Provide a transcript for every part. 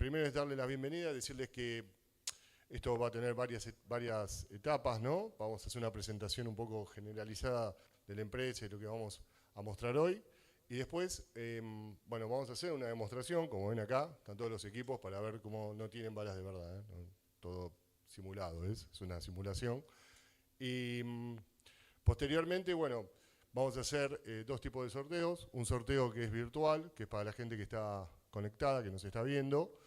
primero es darle la bienvenida, decirles que esto va a tener varias etapas, ¿no? Vamos a hacer una presentación un poco generalizada de la empresa y lo que vamos a mostrar hoy. Y después, bueno, vamos a hacer una demostración, como ven acá, están todos los equipos para ver cómo no tienen balas de verdad, ¿eh? Todo simulado, es una simulación. Y posteriormente, bueno, vamos a hacer dos tipos de sorteos. Un sorteo que es virtual, que es para la gente que está conectada, que nos está viendo,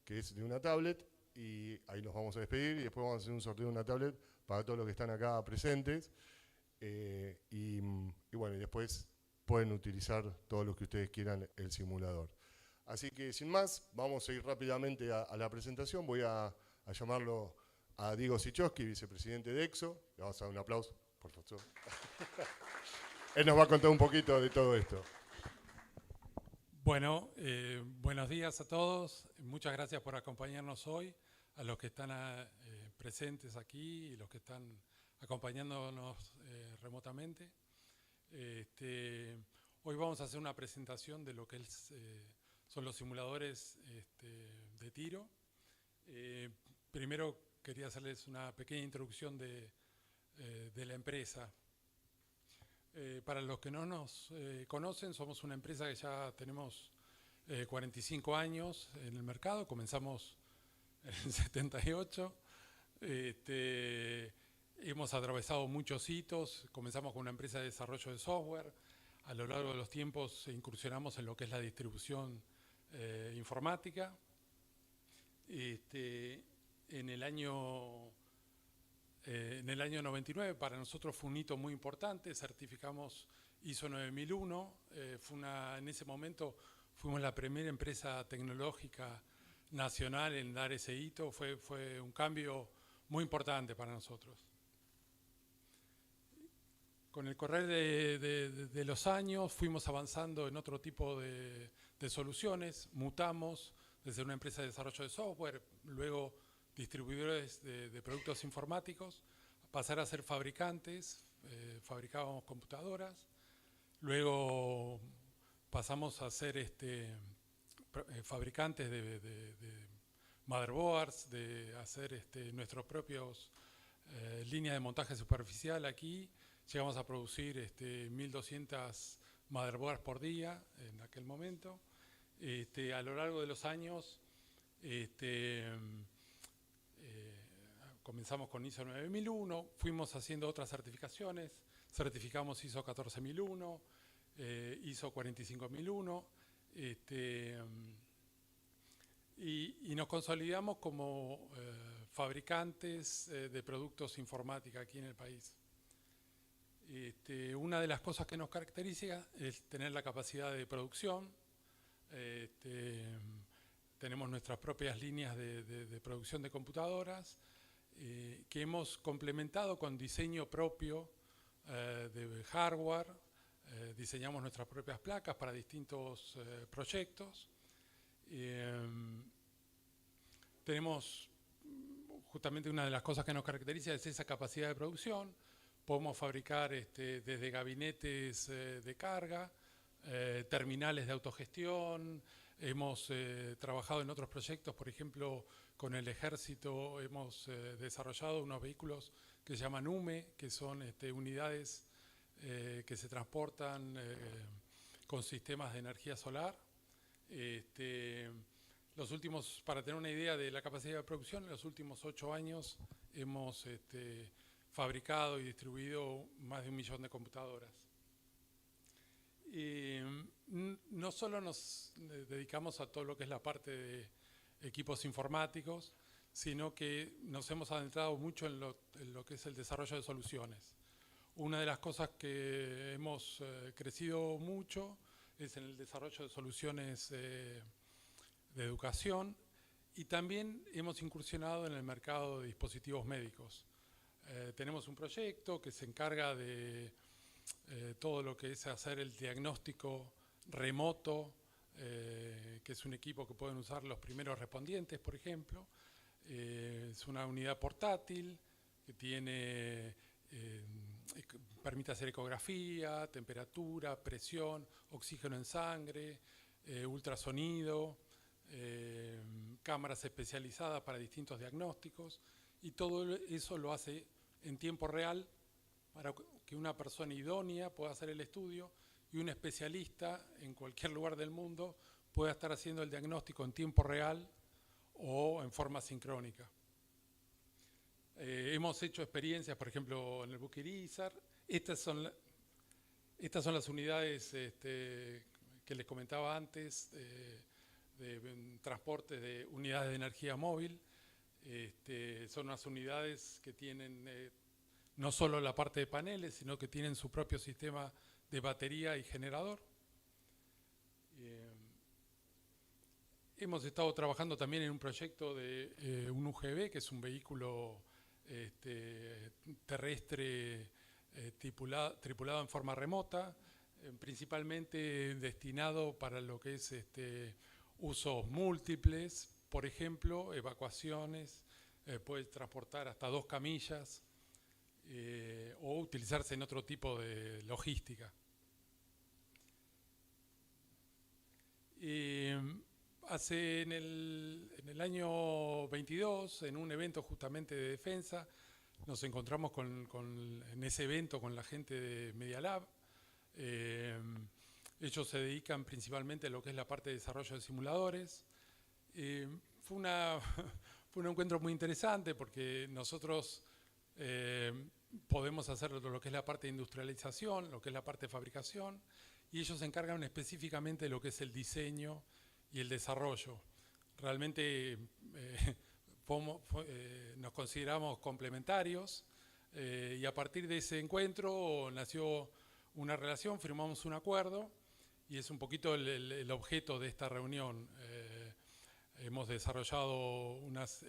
que es de una tablet, y ahí nos vamos a despedir, y después vamos a hacer un sorteo de una tablet para todos los que están acá presentes. Y bueno, y después pueden utilizar todo lo que ustedes quieran el simulador. Así que sin más, vamos a ir rápidamente a la presentación. Voy a llamarlo a Diego Sichowski, vicepresidente de EXO. Le vamos a dar un aplauso, por favor. Él nos va a contar un poquito de todo esto. Bueno, buenos días a todos. Muchas gracias por acompañarnos hoy, a los que están presentes aquí y los que están acompañándonos remotamente. Hoy vamos a hacer una presentación de lo que son los simuladores de tiro. Primero quería hacerles una pequeña introducción de la empresa. Para los que no nos conocen, somos una empresa que ya tenemos 45 años en el mercado. Comenzamos en el 78. Hemos atravesado muchos hitos. Comenzamos con una empresa de desarrollo de software. A lo largo de los tiempos incursionamos en lo que es la distribución informática. En el año 99 para nosotros fue un hito muy importante, certificamos ISO 9001, en ese momento fuimos la primera empresa tecnológica nacional en dar ese hito, fue un cambio muy importante para nosotros. Con el correr de los años fuimos avanzando en otro tipo de soluciones, mutamos desde una empresa de desarrollo de software, luego distribuidores de productos informáticos, pasar a ser fabricantes, fabricábamos computadoras, luego pasamos a ser fabricantes de motherboards, de hacer nuestros propios líneas de montaje superficial aquí, llegamos a producir 1200 motherboards por día en aquel momento. A lo largo de los años comenzamos con ISO 9001, fuimos haciendo otras certificaciones, certificamos ISO 14001, ISO 45001, y nos consolidamos como fabricantes de productos informática aquí en el país. Una de las cosas que nos caracteriza es tener la capacidad de producción. Tenemos nuestras propias líneas de producción de computadoras que hemos complementado con diseño propio de hardware. Diseñamos nuestras propias placas para distintos proyectos. Tenemos justamente una de las cosas que nos caracteriza es esa capacidad de producción. Podemos fabricar desde gabinetes de carga, terminales de autogestión. Hemos trabajado en otros proyectos, por ejemplo, con el ejército hemos desarrollado unos vehículos que se llaman UME, que son unidades que se transportan con sistemas de energía solar. Para tener una idea de la capacidad de producción, en los últimos 8 años hemos fabricado y distribuido más de 1 millón de computadoras. No solo nos dedicamos a todo lo que es la parte de equipos informáticos, sino que nos hemos adentrado mucho en lo que es el desarrollo de soluciones. Una de las cosas que hemos crecido mucho es en el desarrollo de soluciones de educación, y también hemos incursionado en el mercado de dispositivos médicos. Tenemos un proyecto que se encarga de todo lo que es hacer el diagnóstico remoto, que es un equipo que pueden usar los primeros respondientes, por ejemplo. Es una unidad portátil que permite hacer ecografía, temperatura, presión, oxígeno en sangre, ultrasonido, cámaras especializadas para distintos diagnósticos, y todo eso lo hace en tiempo real para que una persona idónea pueda hacer el estudio y un especialista en cualquier lugar del mundo pueda estar haciendo el diagnóstico en tiempo real o en forma sincrónica. Hemos hecho experiencias, por ejemplo, en el buque Irizar. Estas son las unidades que les comentaba antes, de transporte de unidades de energía móvil. Son unas unidades que tienen no solo la parte de paneles, sino que tienen su propio sistema de batería y generador. Hemos estado trabajando también en un proyecto de un UGV, que es un vehículo terrestre tripulado en forma remota, principalmente destinado para lo que es usos múltiples, por ejemplo, evacuaciones, puede transportar hasta 2 camillas o utilizarse en otro tipo de logística. En el año 22, en un evento justamente de defensa, nos encontramos en ese evento con la gente de Media Lab. Ellos se dedican principalmente a lo que es la parte de desarrollo de simuladores. Fue un encuentro muy interesante porque nosotros podemos hacer lo que es la parte de industrialización, lo que es la parte de fabricación, y ellos se encargan específicamente de lo que es el diseño y el desarrollo. Realmente nos consideramos complementarios y a partir de ese encuentro nació una relación, firmamos un acuerdo y es un poquito el objeto de esta reunión. Hemos desarrollado unos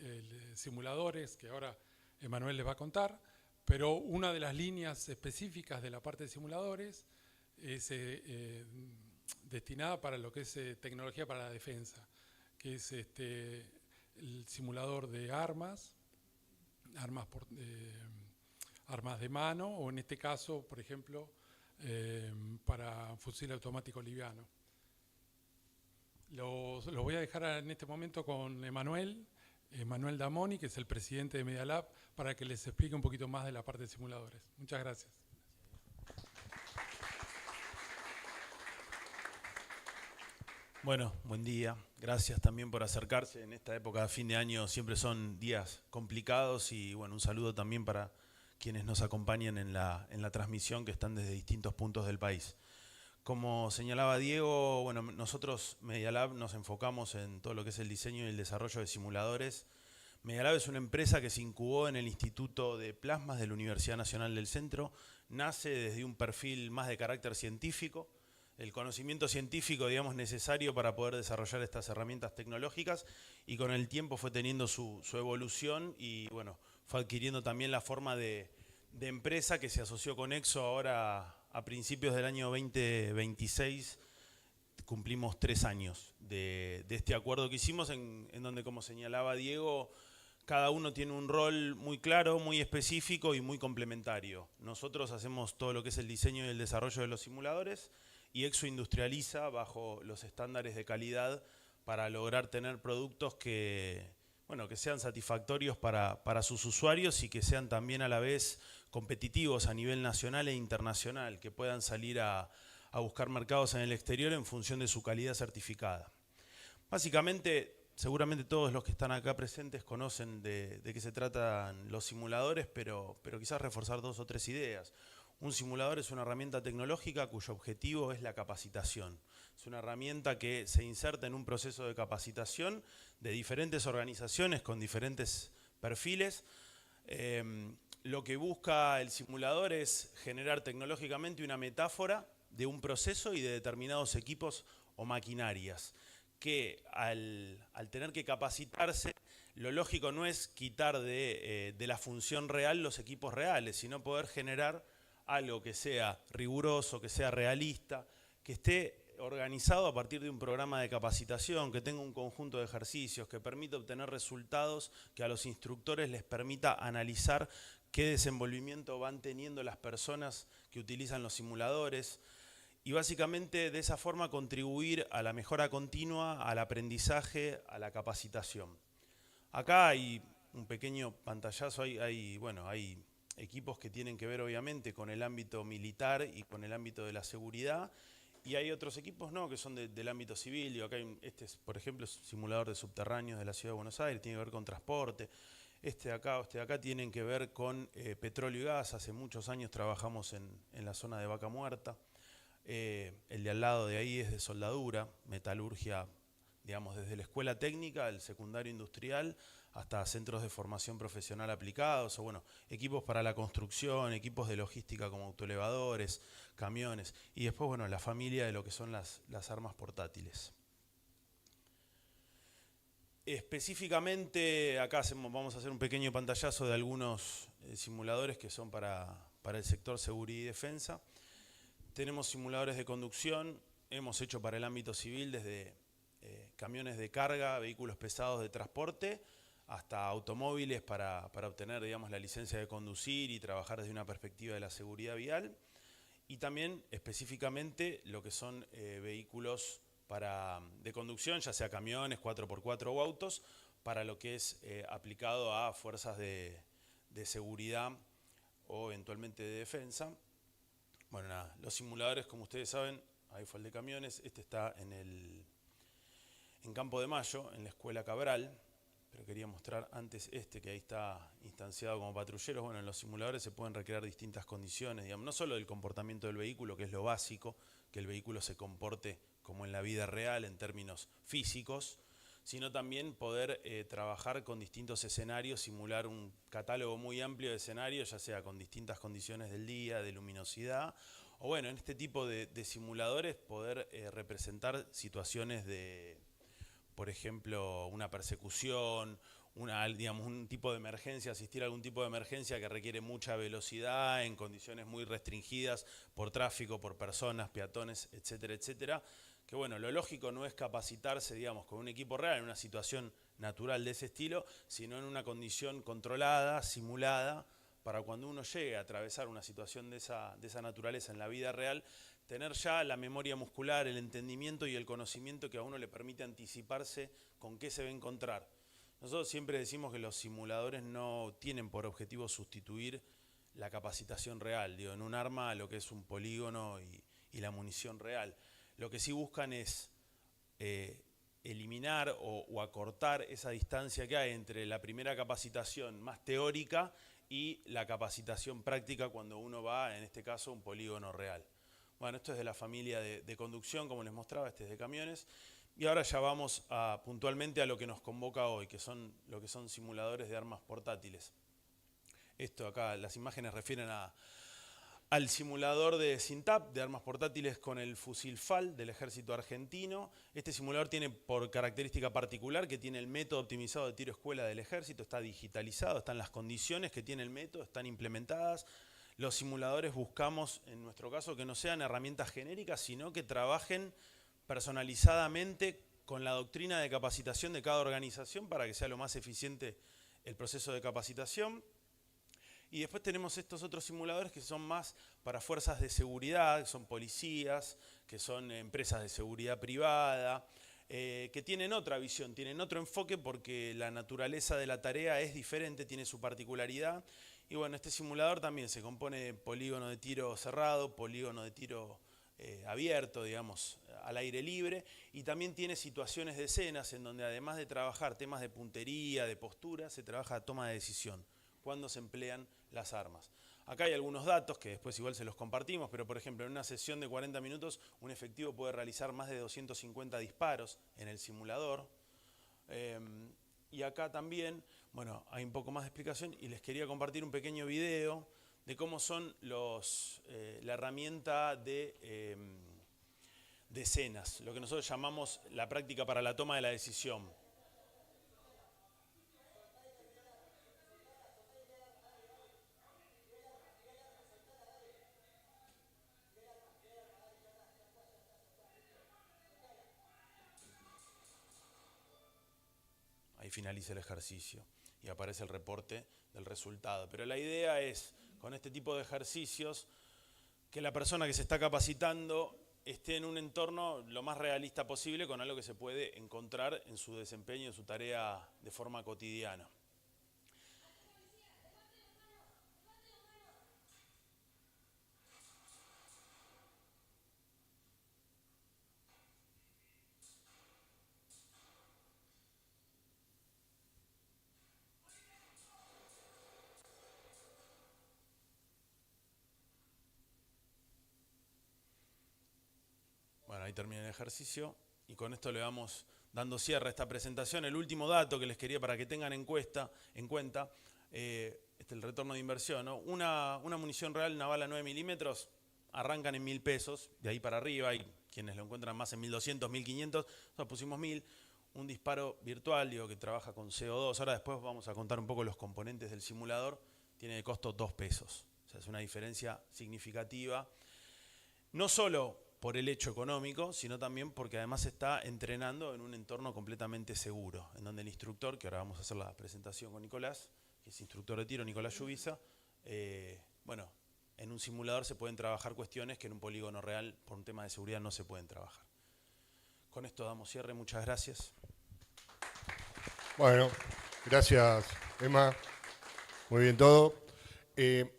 simuladores que ahora Emanuel les va a contar, pero una de las líneas específicas de la parte de simuladores es destinada para lo que es tecnología para la defensa, que es el simulador de armas de mano, o en este caso, por ejemplo, para fusil automático liviano. Los voy a dejar en este momento con Emanuel Damoni, que es el presidente de Media Lab, para que les explique un poquito más de la parte de simuladores. Muchas gracias. Bueno, buen día. Gracias también por acercarse. En esta época de fin de año siempre son días complicados y bueno, un saludo también para quienes nos acompañan en la transmisión, que están desde distintos puntos del país. Como señalaba Diego, bueno, nosotros Media Lab nos enfocamos en todo lo que es el diseño y el desarrollo de simuladores. Media Lab es una empresa que se incubó en el Instituto de Plasmas de la Universidad Nacional del Centro. Nace desde un perfil más de carácter científico, el conocimiento científico, digamos, necesario para poder desarrollar estas herramientas tecnológicas, y con el tiempo fue teniendo su evolución y bueno, fue adquiriendo también la forma de empresa que se asoció con Exo ahora a principios del año 2026. Cumplimos 3 años de este acuerdo que hicimos en donde, como señalaba Diego, cada uno tiene un rol muy claro, muy específico y muy complementario. Nosotros hacemos todo lo que es el diseño y el desarrollo de los simuladores, y Exo industrializa bajo los estándares de calidad para lograr tener productos que sean satisfactorios para sus usuarios y que sean también a la vez competitivos a nivel nacional e internacional, que puedan salir a buscar mercados en el exterior en función de su calidad certificada. Básicamente, seguramente todos los que están acá presentes conocen de qué se tratan los simuladores, pero quizás reforzar 2 o 3 ideas. Un simulador es una herramienta tecnológica cuyo objetivo es la capacitación. Es una herramienta que se inserta en un proceso de capacitación de diferentes organizaciones con diferentes perfiles. Lo que busca el simulador es generar tecnológicamente una metáfora de un proceso y de determinados equipos o maquinarias, que al tener que capacitarse, lo lógico no es quitar de la función real los equipos reales, sino poder generar algo que sea riguroso, que sea realista, que esté organizado a partir de un programa de capacitación, que tenga un conjunto de ejercicios, que permita obtener resultados que a los instructores les permita analizar qué desenvolvimiento van teniendo las personas que utilizan los simuladores. y básicamente de esa forma contribuir a la mejora continua, al aprendizaje, a la capacitación. Acá hay un pequeño pantallazo, hay equipos que tienen que ver obviamente con el ámbito militar y con el ámbito de la seguridad, y hay otros equipos que son del ámbito civil. Acá este es, por ejemplo, es un simulador de subterráneos de la Ciudad de Buenos Aires, tiene que ver con transporte. Este de acá tienen que ver con petróleo y gas. Hace muchos años trabajamos en la zona de Vaca Muerta. El de al lado de ahí es de soldadura, metalurgia, digamos, desde la escuela técnica, el secundario industrial, hasta centros de formación profesional aplicados, o bueno, equipos para la construcción, equipos de logística como autoelevadores, camiones, y después, bueno, la familia de lo que son las armas portátiles. Específicamente, acá vamos a hacer un pequeño pantallazo de algunos simuladores que son para el sector seguridad y defensa. Tenemos simuladores de conducción, hemos hecho para el ámbito civil desde camiones de carga, vehículos pesados de transporte, hasta automóviles para obtener, digamos, la licencia de conducir y trabajar desde una perspectiva de la seguridad vial. Y también específicamente lo que son vehículos de conducción, ya sea camiones, 4x4 o autos, para lo que es aplicado a fuerzas de seguridad o eventualmente de defensa. Bueno, nada, los simuladores, como ustedes saben, ahí fue el de camiones, este está en Campo de Mayo, en la Escuela Cabral, pero quería mostrar antes que ahí está instanciado como patrulleros. Bueno, en los simuladores se pueden recrear distintas condiciones, digamos, no solo del comportamiento del vehículo, que es lo básico, que el vehículo se comporte como en la vida real en términos físicos, sino también poder trabajar con distintos escenarios, simular un catálogo muy amplio de escenarios, ya sea con distintas condiciones del día, de luminosidad, o bueno, en este tipo de simuladores poder representar situaciones de, por ejemplo, una persecución, un tipo de emergencia, asistir a algún tipo de emergencia que requiere mucha velocidad en condiciones muy restringidas por tráfico, por personas, peatones, etcétera, etcétera. Que bueno, lo lógico no es capacitarse, digamos, con un equipo real en una situación natural de ese estilo, sino en una condición controlada, simulada, para cuando uno llegue a atravesar una situación de esa naturaleza en la vida real, tener ya la memoria muscular, el entendimiento y el conocimiento que a uno le permite anticiparse con qué se va a encontrar. Nosotros siempre decimos que los simuladores no tienen por objetivo sustituir la capacitación real, digo, en un arma lo que es un polígono y la munición real. Lo que sí buscan es eliminar o acortar esa distancia que hay entre la primera capacitación más teórica y la capacitación práctica cuando uno va, en este caso, a un polígono real. Bueno, esto es de la familia de conducción, como les mostraba, este es de camiones. Y ahora ya vamos puntualmente a lo que nos convoca hoy, que son lo que son simuladores de armas portátiles. Esto acá, las imágenes refieren al simulador de SINTAP, de armas portátiles con el fusil FAL del ejército argentino. Este simulador tiene por característica particular que tiene el método optimizado de tiro escuela del ejército, está digitalizado, están las condiciones que tiene el método, están implementadas. Los simuladores buscamos, en nuestro caso, que no sean herramientas genéricas, sino que trabajen personalizadamente con la doctrina de capacitación de cada organización para que sea lo más eficiente el proceso de capacitación. Y después tenemos estos otros simuladores que son más para fuerzas de seguridad, que son policías, que son empresas de seguridad privada, que tienen otra visión, tienen otro enfoque porque la naturaleza de la tarea es diferente, tiene su particularidad. Y bueno, este simulador también se compone de polígono de tiro cerrado, polígono de tiro abierto, digamos, al aire libre, y también tiene situaciones de escenas en donde además de trabajar temas de puntería, de postura, se trabaja toma de decisión, cuando se emplean las armas. Acá hay algunos datos que después igual se los compartimos, pero por ejemplo en una sesión de 40 minutos un efectivo puede realizar más de 250 disparos en el simulador. Y acá también, bueno, hay un poco más de explicación y les quería compartir un pequeño video de cómo son la herramienta de escenas, lo que nosotros llamamos la práctica para la toma de la decisión. Ahí finaliza el ejercicio y aparece el reporte del resultado. Pero la idea es, con este tipo de ejercicios, que la persona que se está capacitando esté en un entorno lo más realista posible con algo que se puede encontrar en su desempeño, en su tarea de forma cotidiana. Bueno, ahí termina el ejercicio y con esto le vamos dando cierre a esta presentación. El último dato que les quería para que tengan en cuenta, el retorno de inversión, ¿no? Una munición real, una bala 9 milímetros, arrancan en 1.000 pesos, de ahí para arriba, hay quienes lo encuentran más en 1.200, 1.500, nosotros pusimos 1.000. Un disparo virtual, digo, que trabaja con CO2, ahora después vamos a contar un poco los componentes del simulador, tiene de costo 2 pesos, o sea, es una diferencia significativa, no solo por el hecho económico, sino también porque además está entrenando en un entorno completamente seguro, en donde el instructor, que ahora vamos a hacer la presentación con Nicolás, que es instructor de tiro, Nicolás Yubiza, bueno, en un simulador se pueden trabajar cuestiones que en un polígono real, por un tema de seguridad, no se pueden trabajar. Con esto damos cierre, muchas gracias. Bueno, gracias, Emma. Muy bien todo.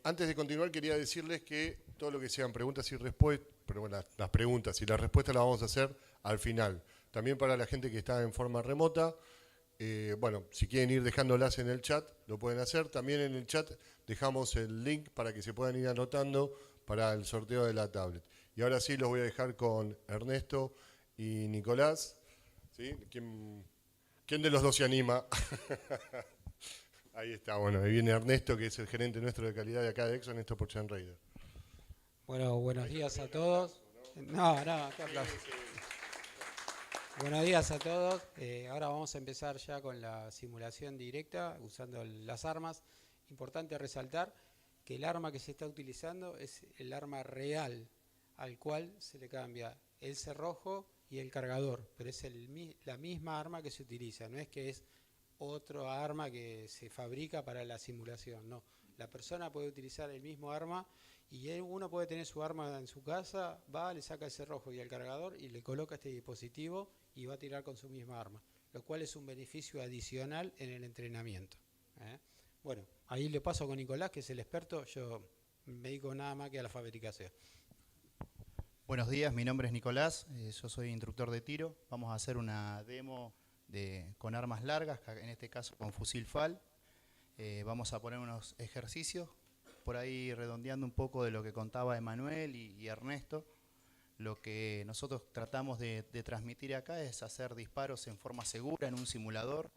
Antes de continuar, quería decirles que todo lo que sean preguntas y respuestas, pero bueno, las preguntas y las respuestas las vamos a hacer al final. También para la gente que está en forma remota, bueno, si quieren ir dejándolas en el chat, lo pueden hacer. También en el chat dejamos el link para que se puedan ir anotando para el sorteo de la tablet. Y ahora sí los voy a dejar con Ernesto y Nicolás. ¿Sí? ¿Quién de los dos se anima? Ahí está, bueno, ahí viene Ernesto, que es el gerente nuestro de calidad de acá de Exxon, esto por Gen Raider. Bueno, buenos días a todos. No, qué aplauso. Buenos días a todos. Ahora vamos a empezar ya con la simulación directa usando las armas. Importante resaltar que el arma que se está utilizando es el arma real al cual se le cambia el cerrojo y el cargador, pero es la misma arma que se utiliza, no es que es otra arma que se fabrica para la simulación, no. La persona puede utilizar el mismo arma y uno puede tener su arma en su casa, va, le saca el cerrojo y el cargador y le coloca este dispositivo y va a tirar con su misma arma, lo cual es un beneficio adicional en el entrenamiento. Bueno, ahí le paso con Nicolás, que es el experto, yo me dedico nada más que a la fabricación. Buenos días, mi nombre es Nicolás, yo soy instructor de tiro. Vamos a hacer una demo con armas largas, en este caso con fusil FAL. Vamos a poner unos ejercicios, por ahí redondeando un poco de lo que contaba Emanuel y Ernesto. Lo que nosotros tratamos de transmitir acá es hacer disparos en forma segura en un simulador,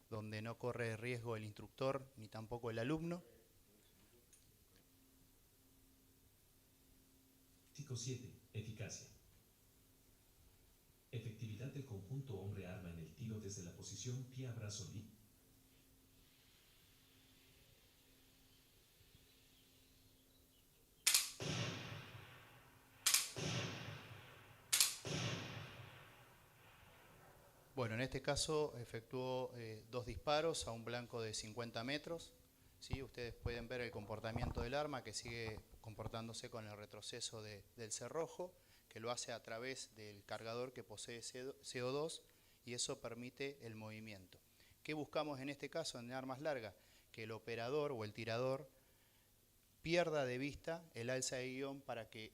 donde no corre riesgo el instructor ni tampoco el alumno. Chico 7. Eficacia. Efectividad del conjunto hombre-arma en el tiro desde la posición pie-abrazo li. Bueno, en este caso efectuó 2 disparos a un blanco de 50 metros. ¿Sí? Ustedes pueden ver el comportamiento del arma, que sigue comportándose con el retroceso del cerrojo, que lo hace a través del cargador que posee CO2, y eso permite el movimiento. ¿Qué buscamos en este caso en armas largas? Que el operador o el tirador pierda de vista el alza de guión para que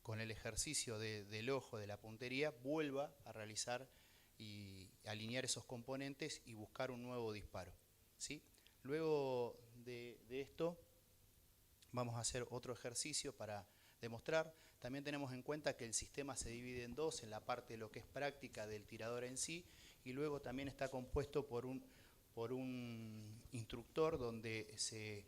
con el ejercicio del ojo, de la puntería, vuelva a realizar y alinear esos componentes y buscar un nuevo disparo. ¿Sí? Luego de esto vamos a hacer otro ejercicio para demostrar. También tenemos en cuenta que el sistema se divide en dos, en la parte de lo que es práctica del tirador en sí, y luego también está compuesto por un instructor donde se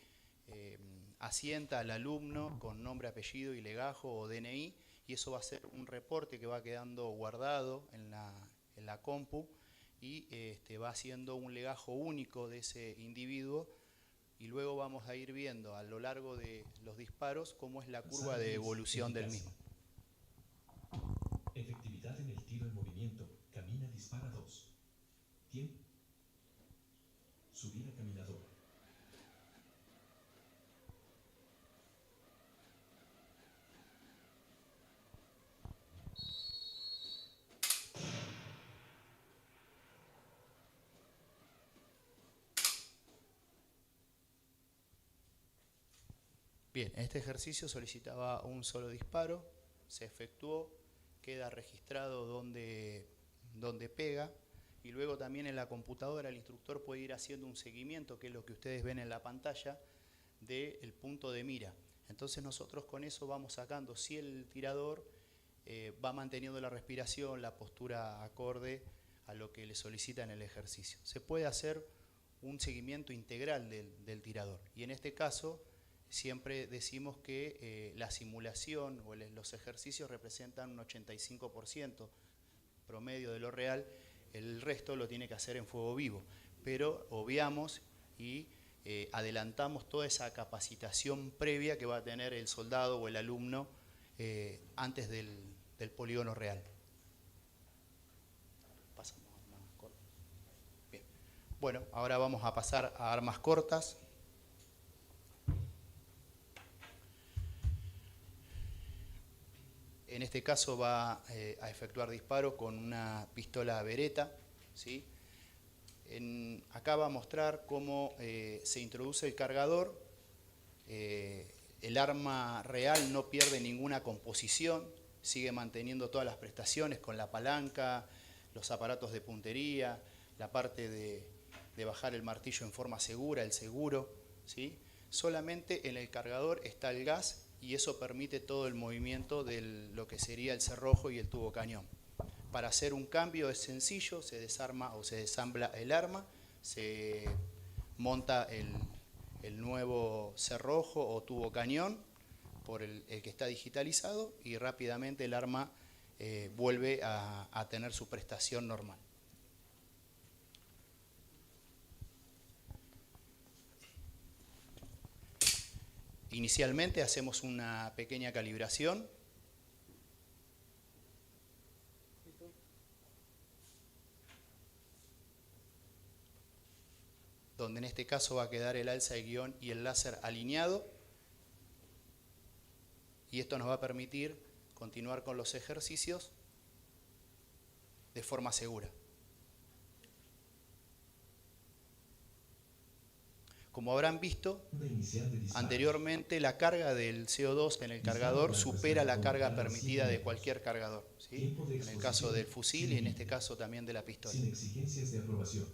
asienta al alumno con nombre, apellido y legajo o DNI, y eso va a ser un reporte que va quedando guardado en la compu, y va haciendo un legajo único de ese individuo, y luego vamos a ir viendo a lo largo de los disparos cómo es la curva de evolución del mismo. Efectividad en el tiro en movimiento. Camina, dispara 2. Tiempo. Subir a caminador. Bien, este ejercicio solicitaba un solo disparo, se efectuó, queda registrado donde pega, y luego también en la computadora el instructor puede ir haciendo un seguimiento, que es lo que ustedes ven en la pantalla, del punto de mira. Entonces nosotros con eso vamos sacando si el tirador va manteniendo la respiración, la postura acorde a lo que le solicita en el ejercicio. Se puede hacer un seguimiento integral del tirador, y en este caso siempre decimos que la simulación o los ejercicios representan un 85% promedio de lo real, el resto lo tiene que hacer en fuego vivo, pero obviamos y adelantamos toda esa capacitación previa que va a tener el soldado o el alumno antes del polígono real. Pasamos a armas cortas. Bien. Bueno, ahora vamos a pasar a armas cortas. En este caso va a efectuar disparo con una pistola Beretta, ¿sí? Acá va a mostrar cómo se introduce el cargador. El arma real no pierde ninguna composición, sigue manteniendo todas las prestaciones con la palanca, los aparatos de puntería, la parte de bajar el martillo en forma segura, el seguro, ¿sí? Solamente en el cargador está el gas, y eso permite todo el movimiento de lo que sería el cerrojo y el tubo cañón. Para hacer un cambio es sencillo, se desarma o se desambla el arma, se monta el nuevo cerrojo o tubo cañón por el que está digitalizado, y rápidamente el arma vuelve a tener su prestación normal. Inicialmente hacemos una pequeña calibración. Donde en este caso va a quedar el alza de guión y el láser alineado. Y esto nos va a permitir continuar con los ejercicios de forma segura. Como habrán visto anteriormente, la carga del CO2 en el cargador supera la carga permitida de cualquier cargador, ¿sí? En el caso del fusil y en este caso también de la pistola. Sin exigencias de aprobación.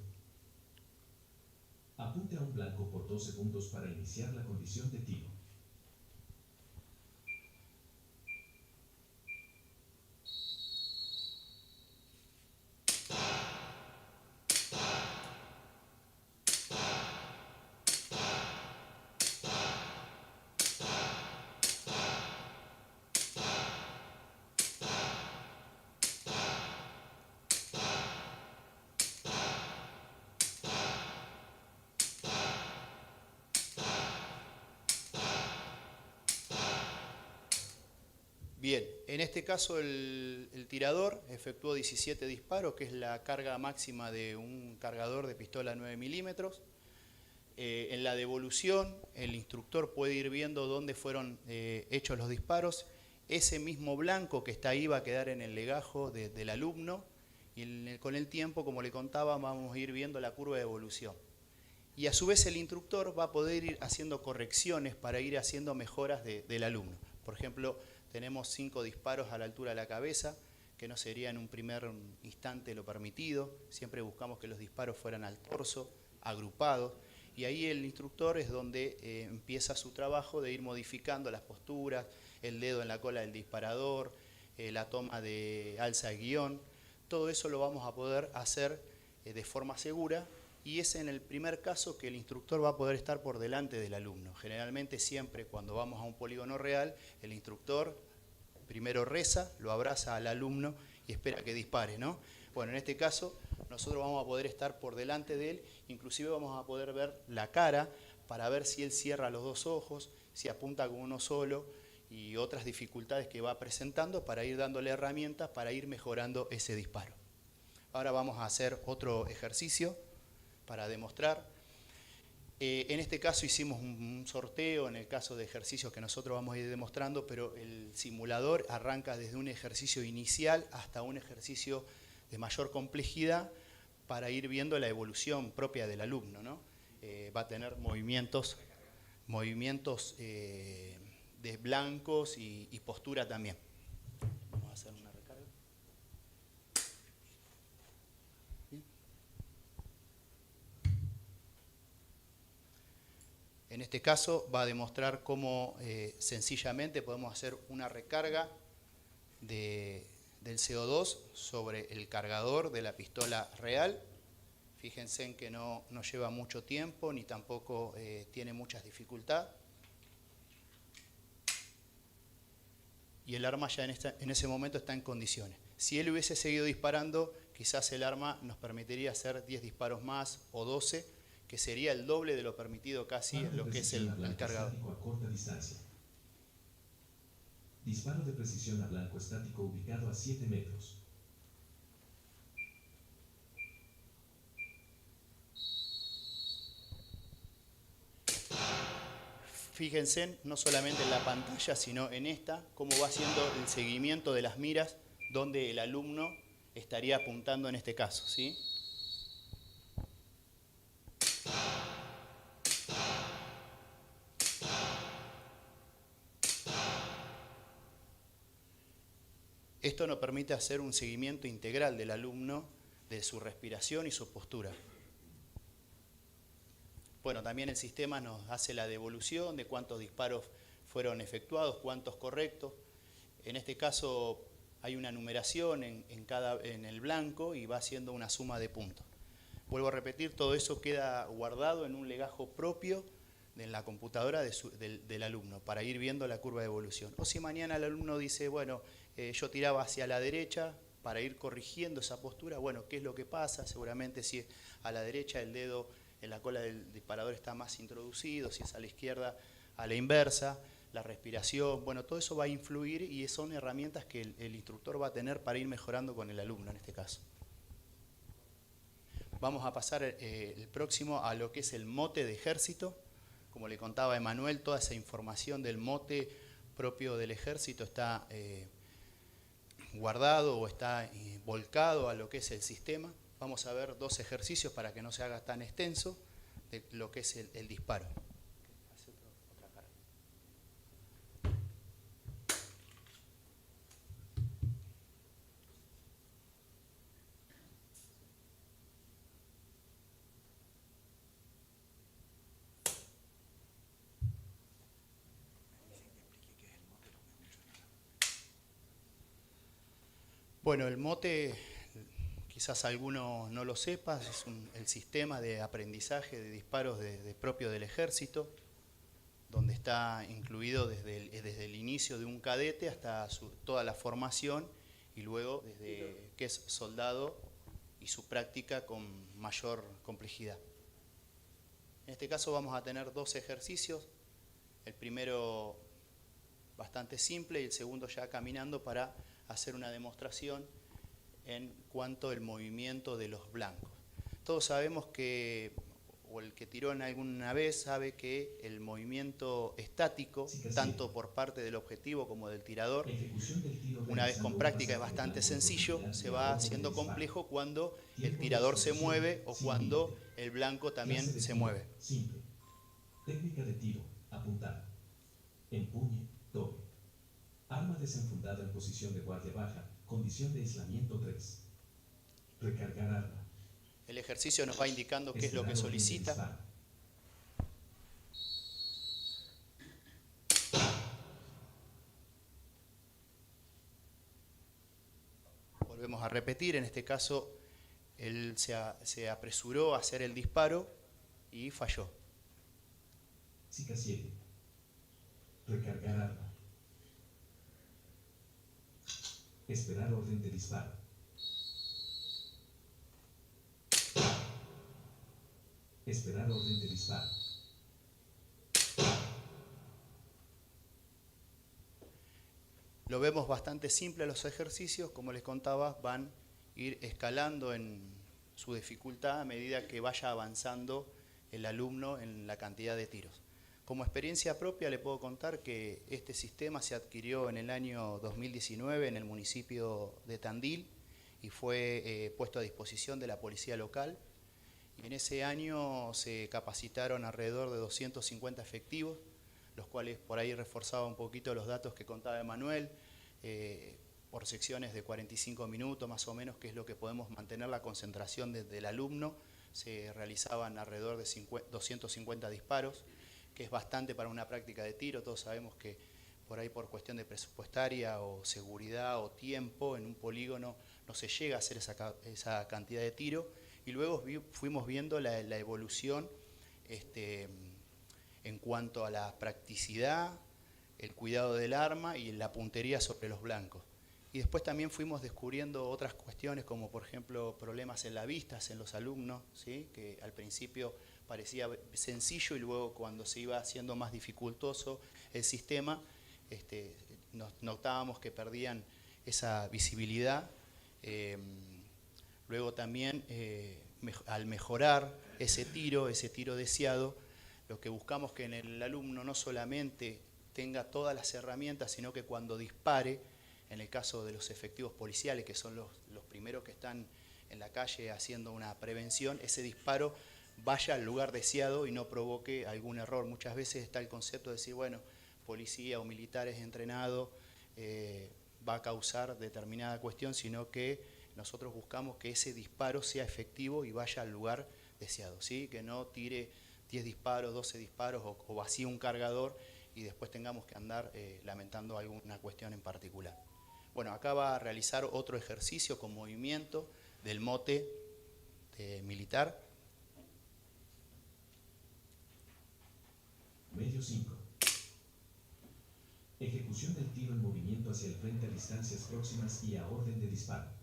Apunte a un blanco por 12 segundos para iniciar la condición de tiro. Bien, en este caso el tirador efectuó 17 disparos, que es la carga máxima de un cargador de pistola 9 milímetros. En la devolución, el instructor puede ir viendo dónde fueron hechos los disparos. Ese mismo blanco que está ahí va a quedar en el legajo del alumno, y con el tiempo, como le contaba, vamos a ir viendo la curva de evolución. Y a su vez el instructor va a poder ir haciendo correcciones para ir haciendo mejoras del alumno. Por ejemplo, tenemos 5 disparos a la altura de la cabeza, que no sería en un primer instante lo permitido. Siempre buscamos que los disparos fueran al torso, agrupados. Y ahí el instructor es donde empieza su trabajo de ir modificando las posturas, el dedo en la cola del disparador, la toma de alza de guión. Todo eso lo vamos a poder hacer de forma segura, y es en el primer caso que el instructor va a poder estar por delante del alumno. Generalmente siempre cuando vamos a un polígono real, el instructor primero reza, lo abraza al alumno y espera que dispare, ¿no? Bueno, en este caso nosotros vamos a poder estar por delante de él, inclusive vamos a poder ver la cara para ver si él cierra los dos ojos, si apunta con uno solo, y otras dificultades que va presentando para ir dándole herramientas para ir mejorando ese disparo. Ahora vamos a hacer otro ejercicio para demostrar. En este caso hicimos un sorteo en el caso de ejercicios que nosotros vamos a ir demostrando, pero el simulador arranca desde un ejercicio inicial hasta un ejercicio de mayor complejidad para ir viendo la evolución propia del alumno, ¿no? Va a tener movimientos movimientos de blancos y postura también. Vamos a hacer una recarga. Bien. En este caso va a demostrar cómo sencillamente podemos hacer una recarga del CO2 sobre el cargador de la pistola real. Fíjense en que no lleva mucho tiempo ni tampoco tiene mucha dificultad. Y el arma ya en ese momento está en condiciones. Si él hubiese seguido disparando, quizás el arma nos permitiría hacer 10 disparos más o 12, que sería el doble de lo permitido casi en lo que es el cargador. A corta distancia. Disparo de precisión a blanco estático ubicado a 7 metros. Fíjense no solamente en la pantalla, sino en esta, cómo va haciendo el seguimiento de las miras donde el alumno estaría apuntando en este caso, ¿sí? Esto nos permite hacer un seguimiento integral del alumno, de su respiración y su postura. Bueno, también el sistema nos hace la devolución de cuántos disparos fueron efectuados, cuántos correctos. En este caso hay una numeración en el blanco y va haciendo una suma de puntos. Vuelvo a repetir, todo eso queda guardado en un legajo propio en la computadora del alumno para ir viendo la curva de evolución. O si mañana el alumno dice, bueno, yo tiraba hacia la derecha para ir corrigiendo esa postura, bueno, ¿qué es lo que pasa? Seguramente si es a la derecha el dedo en la cola del disparador está más introducido, si es a la izquierda a la inversa, la respiración, bueno, todo eso va a influir y son herramientas que el instructor va a tener para ir mejorando con el alumno en este caso. Vamos a pasar el próximo a lo que es el mote de ejército. Como le contaba Emanuel, toda esa información del mote propio del ejército está guardado o está volcado a lo que es el sistema. Vamos a ver 2 ejercicios para que no se haga tan extenso de lo que es el disparo. Bueno, el mote, quizás alguno no lo sepa, es el sistema de aprendizaje de disparos propio del ejército, donde está incluido desde el inicio de un cadete hasta toda la formación y luego desde que es soldado y su práctica con mayor complejidad. En este caso vamos a tener 2 ejercicios, el primero bastante simple y el segundo ya caminando para hacer una demostración en cuanto al movimiento de los blancos. Todos sabemos que, o el que tiró en alguna vez sabe que el movimiento estático, tanto por parte del objetivo como del tirador, una vez con práctica es bastante sencillo, se va haciendo complejo cuando el tirador se mueve o cuando el blanco también se mueve. Simple. Técnica de tiro, apuntar. Empuñe, toque. Arma desenfundada en posición de guardia baja, condición de aislamiento 3. Recargar arma. El ejercicio nos va indicando qué es lo que solicita. Volvemos a repetir, en este caso él se apresuró a hacer el disparo y falló. SICA 7. Recargar arma. Esperar orden de disparo. Esperar orden de disparo. Lo vemos bastante simple los ejercicios, como les contaba, van a ir escalando en su dificultad a medida que vaya avanzando el alumno en la cantidad de tiros. Como experiencia propia le puedo contar que este sistema se adquirió en el año 2019 en el municipio de Tandil y fue puesto a disposición de la policía local Y en ese año se capacitaron alrededor de 250 efectivos, los cuales por ahí reforzaba un poquito los datos que contaba Emanuel, por secciones de 45 minutos más o menos, que es lo que podemos mantener la concentración del alumno. Se realizaban alrededor de 250 disparos, que es bastante para una práctica de tiro. Todos sabemos que por ahí por cuestión de presupuestaria o seguridad o tiempo en un polígono no se llega a hacer esa cantidad de tiro. Y luego fuimos viendo la evolución en cuanto a la practicidad, el cuidado del arma y la puntería sobre los blancos. Y después también fuimos descubriendo otras cuestiones, como por ejemplo problemas en la vista en los alumnos, ¿sí? Que al principio parecía sencillo y luego cuando se iba haciendo más dificultoso el sistema, notábamos que perdían esa visibilidad. Luego también al mejorar ese tiro deseado, lo que buscamos que en el alumno no solamente tenga todas las herramientas, sino que cuando dispare, en el caso de los efectivos policiales, que son los primeros que están en la calle haciendo una prevención, ese disparo vaya al lugar deseado y no provoque algún error. Muchas veces está el concepto de decir, bueno, policía o militares entrenado va a causar determinada cuestión, sino que nosotros buscamos que ese disparo sea efectivo y vaya al lugar deseado, ¿sí? Que no tire 10 disparos, 12 disparos o vacíe un cargador y después tengamos que andar lamentando alguna cuestión en particular. Bueno, acá va a realizar otro ejercicio con movimiento del mote militar. Medio 5. Ejecución del tiro en movimiento hacia el frente a distancias próximas y a orden de disparo.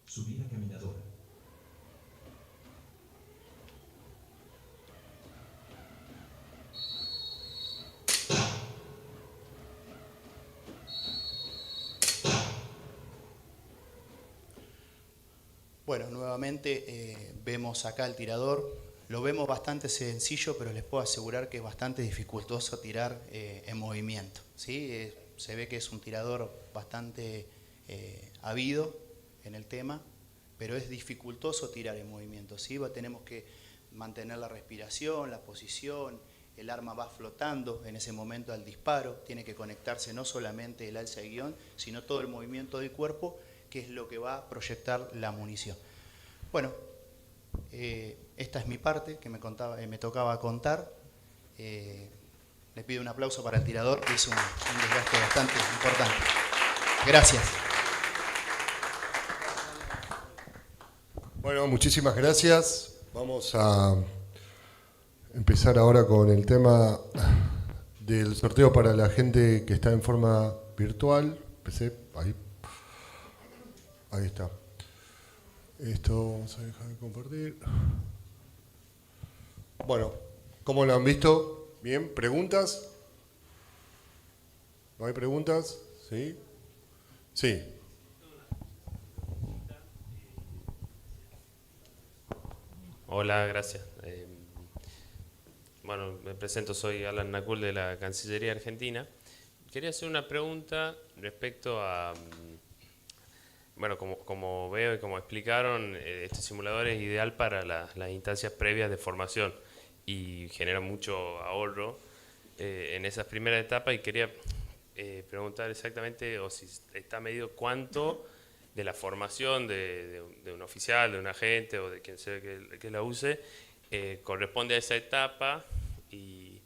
Subida caminadora. Bueno, nuevamente vemos acá el tirador. Lo vemos bastante sencillo, pero les puedo asegurar que es bastante dificultoso tirar en movimiento, ¿sí? Se ve que es un tirador bastante habido en el tema, pero es dificultoso tirar en movimiento, ¿sí? Tenemos que mantener la respiración, la posición, el arma va flotando en ese momento al disparo, tiene que conectarse no solamente el alza de guión, sino todo el movimiento del cuerpo, que es lo que va a proyectar la munición. Bueno, esta es mi parte que me tocaba contar. Le pido un aplauso para el tirador, que hizo un desgaste bastante importante. Gracias. Bueno, muchísimas gracias. Vamos a empezar ahora con el tema del sorteo para la gente que está en forma virtual. Empecé ahí. Ahí está. Esto vamos a dejar de compartir. Bueno, ¿cómo lo han visto? Bien, ¿preguntas? ¿No hay preguntas? ¿Sí? Sí. Hola, gracias. Bueno, me presento, soy Alan Nacul de la Cancillería Argentina. Quería hacer una pregunta respecto a, bueno, como veo y como explicaron, este simulador es ideal para las instancias previas de formación y genera mucho ahorro en esas primeras etapas, y quería preguntar exactamente, o si está medido cuánto de la formación de un oficial, de un agente o de quien sea que la use, corresponde a esa etapa y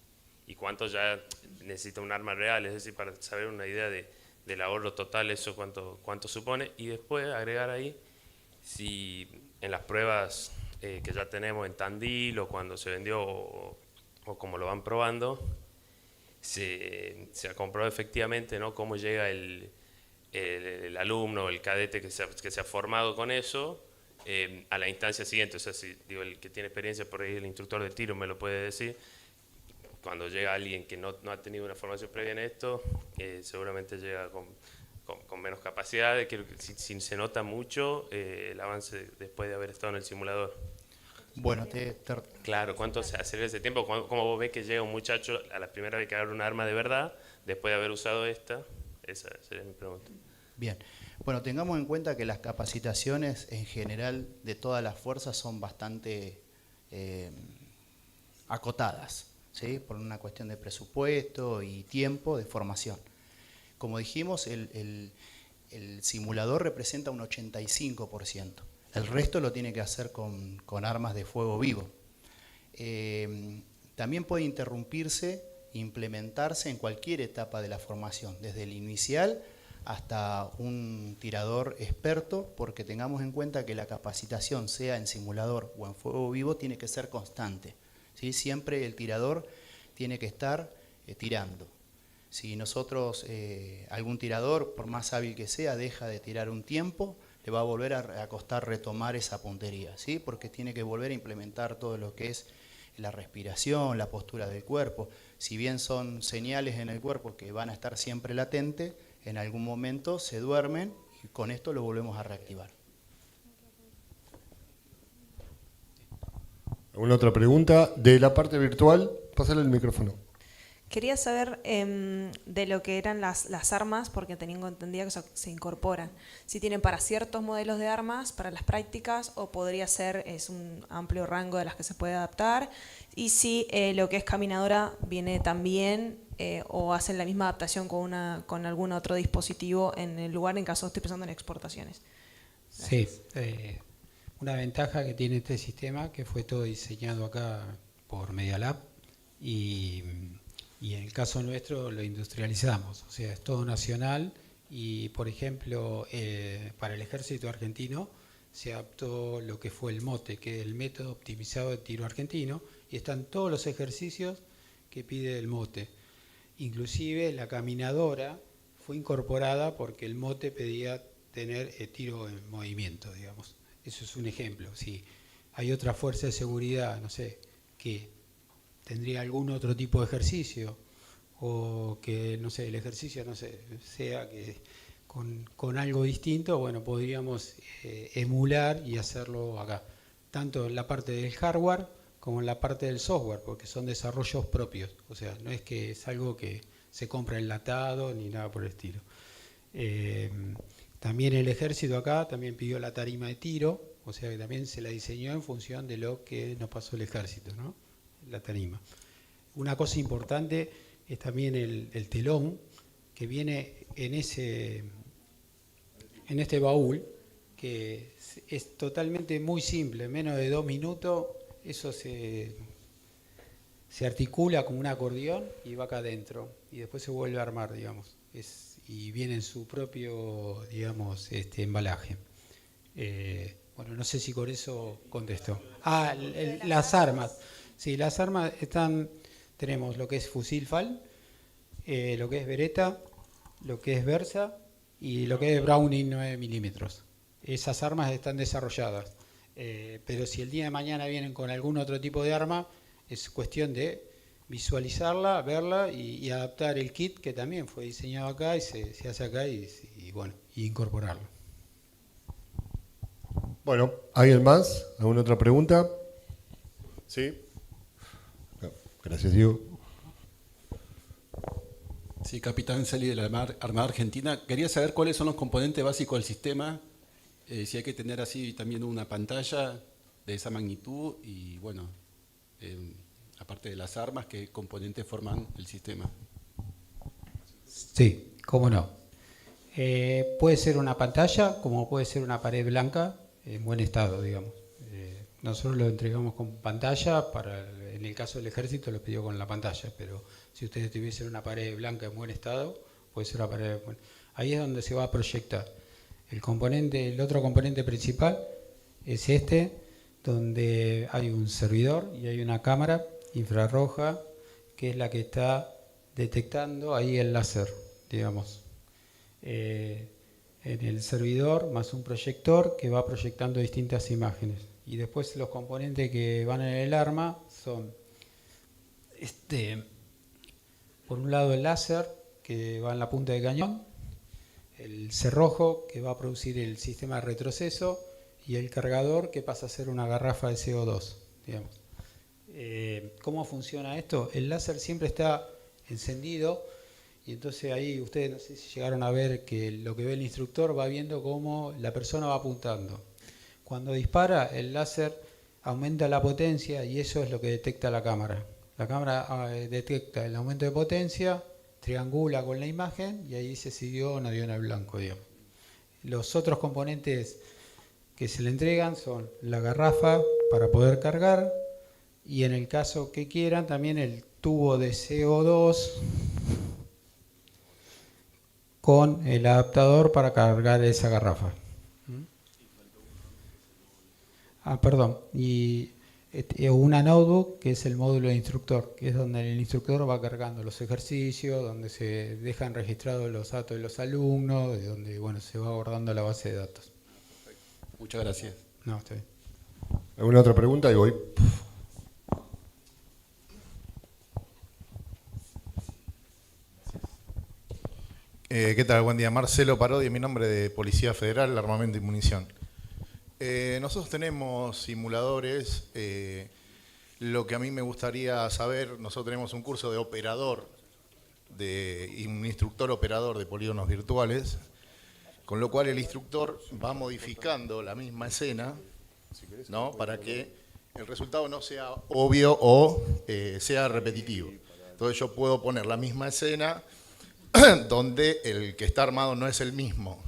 cuánto ya necesita un arma real, es decir, para saber una idea del ahorro total, eso cuánto supone, y después agregar ahí si en las pruebas que ya tenemos en Tandil o cuando se vendió o como lo van probando, se ha comprobado efectivamente, ¿no?, cómo llega el alumno, el cadete que se ha formado con eso a la instancia siguiente. O sea, si digo, el que tiene experiencia, por ahí el instructor de tiro me lo puede decir, cuando llega alguien que no ha tenido una formación previa en esto, seguramente llega con menos capacidades, que si se nota mucho el avance después de haber estado en el simulador. Bueno, Claro, ¿cuánto se acelera ese tiempo? ¿Cómo vos ves que llega un muchacho a la primera vez que agarra un arma de verdad, después de haber usado esta? Esa sería mi pregunta. Bien, Bueno, tengamos en cuenta que las capacitaciones en general de todas las fuerzas son bastante acotadas, ¿sí? Por una cuestión de presupuesto y tiempo de formación. Como dijimos, el simulador representa un 85%. El resto lo tiene que hacer con armas de fuego vivo. También puede interrumpirse, implementarse en cualquier etapa de la formación, desde el inicial hasta un tirador experto, porque tengamos en cuenta que la capacitación, sea en simulador o en fuego vivo, tiene que ser constante, ¿sí? Siempre el tirador tiene que estar tirando. Si nosotros, algún tirador, por más hábil que sea, deja de tirar un tiempo, le va a volver a costar retomar esa puntería, ¿sí? Porque tiene que volver a implementar todo lo que es la respiración, la postura del cuerpo. Si bien son señales en el cuerpo que van a estar siempre latentes, en algún momento se duermen y con esto lo volvemos a reactivar. ¿Alguna otra pregunta? De la parte virtual, pásale el micrófono. Quería saber de lo que eran las armas, porque tenía entendido que se incorporan. Si tienen para ciertos modelos de armas, para las prácticas, o podría ser, es un amplio rango de las que se puede adaptar. Y si lo que es caminadora viene también, o hacen la misma adaptación con algún otro dispositivo en el lugar, en caso estoy pensando en exportaciones. Sí, una ventaja que tiene este sistema, que fue todo diseñado acá por Media Lab, y en el caso nuestro lo industrializamos, o sea, es todo nacional y, por ejemplo, para el ejército argentino se adaptó lo que fue el MOTE, que es el método optimizado de tiro argentino, y están todos los ejercicios que pide el MOTE. Inclusive la caminadora fue incorporada porque el MOTE pedía tener tiro en movimiento, digamos. Eso es un ejemplo. Si hay otra fuerza de seguridad, no sé, que tendría algún otro tipo de ejercicio, o que, no sé, el ejercicio, no sé, sea que con algo distinto, bueno, podríamos emular y hacerlo acá, tanto en la parte del hardware como en la parte del software, porque son desarrollos propios, o sea, no es que es algo que se compra enlatado ni nada por el estilo. También el ejército acá también pidió la tarima de tiro, o sea que también se la diseñó en función de lo que nos pasó el ejército, ¿no? La tarima. Una cosa importante es también el telón, que viene en este baúl, que es totalmente muy simple, en menos de 2 minutos, eso se articula como un acordeón y va acá adentro, y después se vuelve a armar, digamos, y viene en su propio, digamos, embalaje. Bueno, no sé si con eso contestó. Las armas. Sí, las armas tenemos lo que es fusil FAL, lo que es Beretta, lo que es Versa y lo que es Browning 9 milímetros. Esas armas están desarrolladas, pero si el día de mañana vienen con algún otro tipo de arma, es cuestión de visualizarla, verla y adaptar el kit, que también fue diseñado acá y se hace acá, y bueno, y incorporarlo. Bueno, ¿alguien más? ¿Alguna otra pregunta? ¿Sí? Gracias, Diego. Sí, Capitán Celi de la Armada Argentina. Quería saber cuáles son los componentes básicos del sistema, si hay que tener así también una pantalla de esa magnitud y, bueno, aparte de las armas, ¿qué componentes forman el sistema? Sí, cómo no. Puede ser una pantalla, como puede ser una pared blanca en buen estado, digamos. Nosotros lo entregamos con pantalla, en el caso del ejército lo pidió con la pantalla, pero si ustedes tuviesen una pared blanca en buen estado, puede ser una pared buena. Ahí es donde se va a proyectar. El otro componente principal es donde hay un servidor y hay una cámara infrarroja que es la que está detectando ahí el láser, digamos. En el servidor más un proyector que va proyectando distintas imágenes. Y después los componentes que van en el arma son, por un lado el láser que va en la punta del cañón, el cerrojo que va a producir el sistema de retroceso y el cargador que pasa a ser una garrafa de CO2, digamos. ¿Cómo funciona esto? El láser siempre está encendido Y entonces ahí ustedes no sé si llegaron a ver que lo que ve el instructor va viendo cómo la persona va apuntando. Cuando dispara, el láser aumenta la potencia y eso es lo que detecta la cámara. La cámara detecta el aumento de potencia, triangula con la imagen y ahí dice si dio o no dio en el blanco, digamos. Los otros componentes que se le entregan son la garrafa para poder cargar y en el caso que quieran también el tubo de CO2 con el adaptador para cargar esa garrafa. Perdón, y una notebook que es el módulo de instructor, que es donde el instructor va cargando los ejercicios, donde se dejan registrados los datos de los alumnos, de donde bueno, se va guardando la base de datos. Muchas gracias. No, está bien. ¿Alguna otra pregunta? Y voy. ¿Qué tal? Buen día. Marcelo Parodi, mi nombre de Policía Federal, Armamento y Munición. Nosotros tenemos simuladores. Lo que a mí me gustaría saber, nosotros tenemos un curso de operador y un instructor operador de polígonos virtuales, con lo cual el instructor va modificando la misma escena, ¿no? Para que el resultado no sea obvio o sea repetitivo. Entonces yo puedo poner la misma escena donde el que está armado no es el mismo,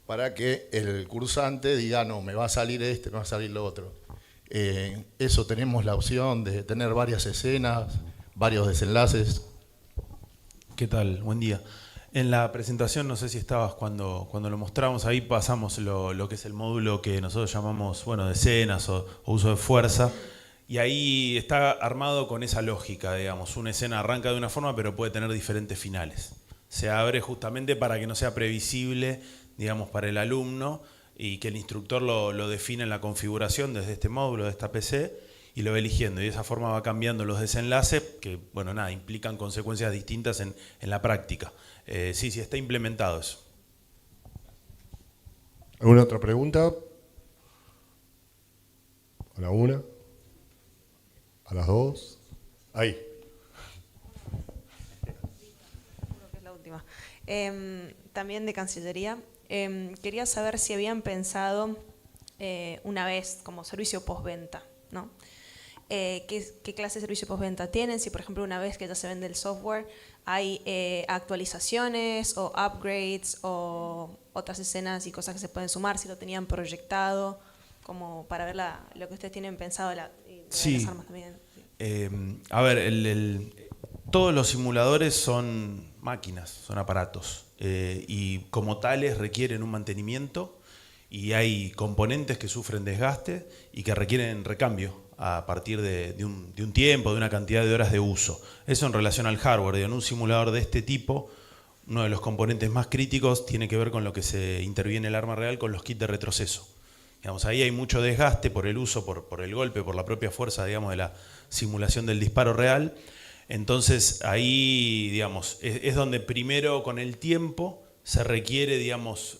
para que el cursante diga, no, me va a salir este, me va a salir lo otro. Eso tenemos la opción de tener varias escenas, varios desenlaces. ¿Qué tal? Buen día. En la presentación, no sé si estabas cuando lo mostramos, ahí pasamos lo que es el módulo que nosotros llamamos, bueno, de escenas o uso de fuerza. Y ahí está armado con esa lógica, digamos. Una escena arranca de una forma, pero puede tener diferentes finales. Se abre justamente para que no sea previsible, digamos, para el alumno y que el instructor lo define en la configuración desde este módulo, de esta PC, y lo va eligiendo. Y de esa forma va cambiando los desenlaces que, bueno, nada, implican consecuencias distintas en la práctica. Sí, está implementado eso. ¿Alguna otra pregunta? A la una. A las dos. Ahí. Creo que es la última. También de Cancillería. Quería saber si habían pensado una vez como servicio postventa, ¿no? ¿Qué clase de servicio postventa tienen? Si, por ejemplo, una vez que ya se vende el software, hay actualizaciones o upgrades o otras escenas y cosas que se pueden sumar, si lo tenían proyectado, como para ver lo que ustedes tienen pensado, sí. Las armas también. A ver, todos los simuladores son máquinas, son aparatos, y como tales requieren un mantenimiento y hay componentes que sufren desgaste y que requieren recambio a partir de un tiempo, de una cantidad de horas de uso. Eso en relación al hardware. En un simulador de este tipo, uno de los componentes más críticos tiene que ver con lo que se interviene el arma real con los kits de retroceso. Digamos, ahí hay mucho desgaste por el uso, por el golpe, por la propia fuerza, digamos, de la simulación del disparo real. Entonces ahí, digamos, es donde primero con el tiempo se requiere, digamos,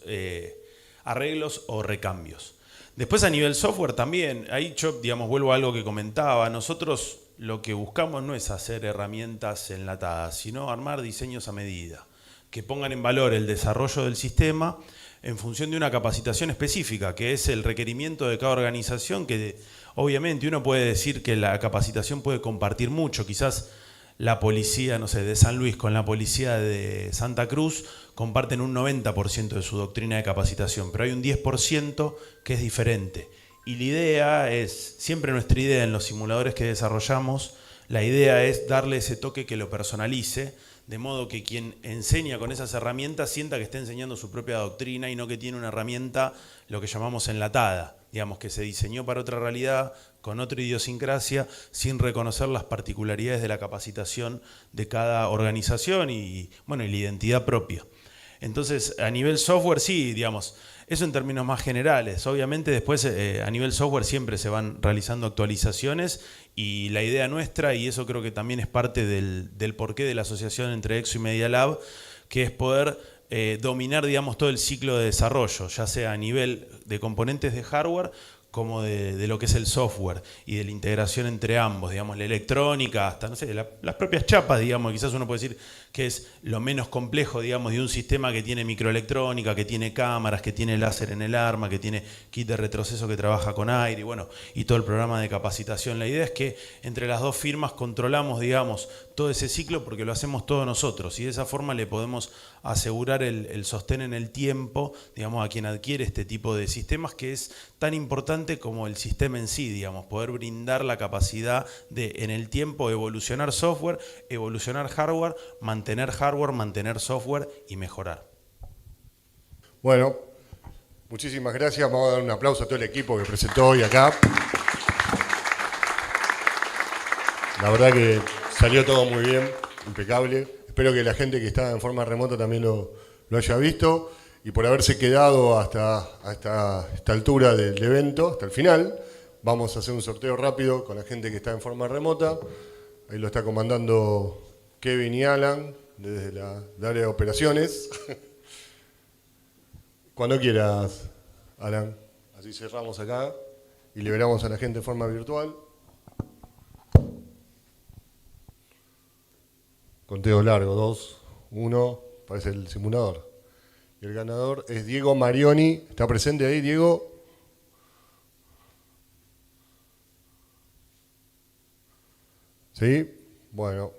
arreglos o recambios. Después a nivel software también, ahí yo, digamos, vuelvo a algo que comentaba, nosotros lo que buscamos no es hacer herramientas enlatadas, sino armar diseños a medida, que pongan en valor el desarrollo del sistema en función de una capacitación específica, que es el requerimiento de cada organización, que obviamente uno puede decir que la capacitación puede compartir mucho, quizás la policía, no sé, de San Luis con la policía de Santa Cruz comparten un 90% de su doctrina de capacitación, pero hay un 10% que es diferente. Y la idea es, siempre nuestra idea en los simuladores que desarrollamos, la idea es darle ese toque que lo personalice, de modo que quien enseña con esas herramientas sienta que está enseñando su propia doctrina y no que tiene una herramienta, lo que llamamos enlatada, digamos, que se diseñó para otra realidad, con otra idiosincrasia, sin reconocer las particularidades de la capacitación de cada organización y, bueno, y la identidad propia. Entonces, a nivel software, sí, digamos, eso en términos más generales. Obviamente después a nivel software siempre se van realizando actualizaciones y la idea nuestra, y eso creo que también es parte del porqué de la asociación entre EXO y Media Lab, que es poder dominar, digamos, todo el ciclo de desarrollo, ya sea a nivel de componentes de hardware como de lo que es el software y de la integración entre ambos, digamos, la electrónica, hasta, no sé, las propias chapas, digamos, quizás uno puede decir que es lo menos complejo, digamos, de un sistema que tiene microelectrónica, que tiene cámaras, que tiene láser en el arma, que tiene kit de retroceso que trabaja con aire, y bueno, y todo el programa de capacitación. La idea es que entre las dos firmas controlamos, digamos, todo ese ciclo porque lo hacemos todos nosotros, y de esa forma le podemos asegurar el sostén en el tiempo, digamos, a quien adquiere este tipo de sistemas, que es tan importante como el sistema en sí, digamos, poder brindar la capacidad de, en el tiempo, evolucionar software, evolucionar hardware, mantener software y mejorar. Bueno, muchísimas gracias. Vamos a dar un aplauso a todo el equipo que presentó hoy acá. La verdad que salió todo muy bien, impecable. Espero que la gente que está en forma remota también lo haya visto. Y por haberse quedado hasta esta altura del evento, hasta el final, vamos a hacer un sorteo rápido con la gente que está en forma remota. Ahí lo está comandando Kevin y Alan desde la área de operaciones. Cuando quieras, Alan. Así cerramos acá y liberamos a la gente de forma virtual. Conteo largo, 2, 1, parece el simulador. Y el ganador es Diego Marioni. ¿Está presente ahí, Diego? ¿Sí? Bueno.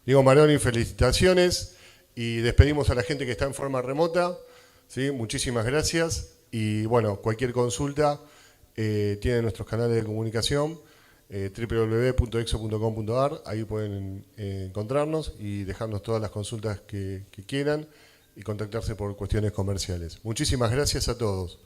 Diego Marioni, felicitaciones. Y despedimos a la gente que está en forma remota. ¿Sí? Muchísimas gracias. Y bueno, cualquier consulta tienen nuestros canales de comunicación. www.exo.com.ar. Ahí pueden encontrarnos y dejarnos todas las consultas que quieran y contactarse por cuestiones comerciales. Muchísimas gracias a todos.